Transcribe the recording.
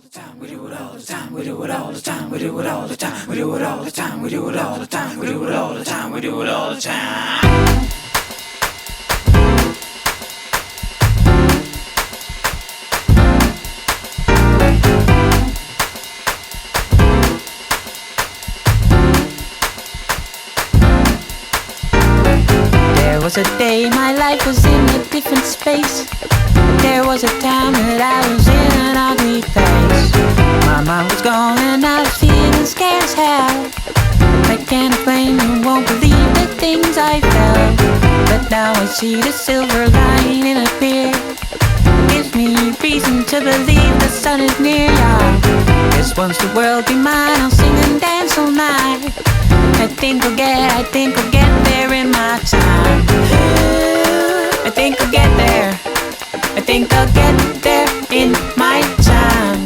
the time, we do it all the time, we do it all the time, we do it all the time, we do it all the time, we do it all the time, we do it all the time, we do it all the time. There was a day my life was in a different space. There was a time that I was in an ugly place. My mind was gone and I was feeling scared as hell. I can't explain, you won't believe the things I felt. But now I see the silver lining appear. Gives me reason to believe the sun is near, y'all. This once the world be mine, I'll sing and dance all night. I think I'll get there in my time. I think I'll get there. I think I'll get there in my time.